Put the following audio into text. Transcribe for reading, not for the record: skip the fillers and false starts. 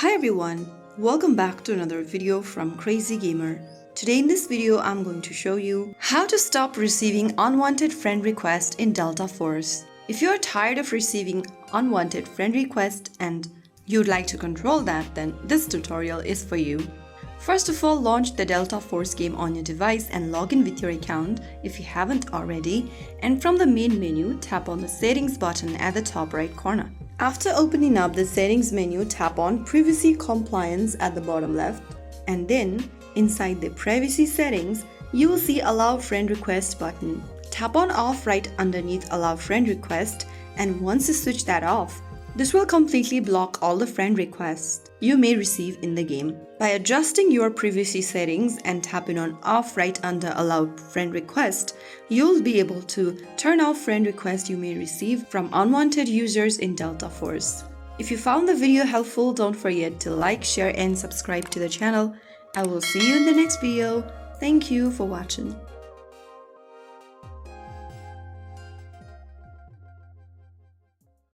Hi everyone, welcome back to another video from Crazy Gamer. Today in this video I'm going to show you how to stop receiving unwanted friend requests in Delta Force. If you are tired of receiving unwanted friend requests and you'd like to control that, then this tutorial is for you. First of all, launch the Delta Force game on your device and log in with your account if you haven't already, and from the main menu, tap on the settings button at the top right corner. After opening up the settings menu, tap on Privacy Compliance at the bottom left, and then inside the privacy settings, you will see Allow Friend Request button. Tap on Off right underneath Allow Friend Request, and once you switch that off, this will completely block all the friend requests you may receive in the game. By adjusting your privacy settings and tapping on Off right under Allow Friend Request, you'll be able to turn off friend requests you may receive from unwanted users in Delta Force. If you found the video helpful, don't forget to like, share and subscribe to the channel. I will see you in the next video. Thank you for watching.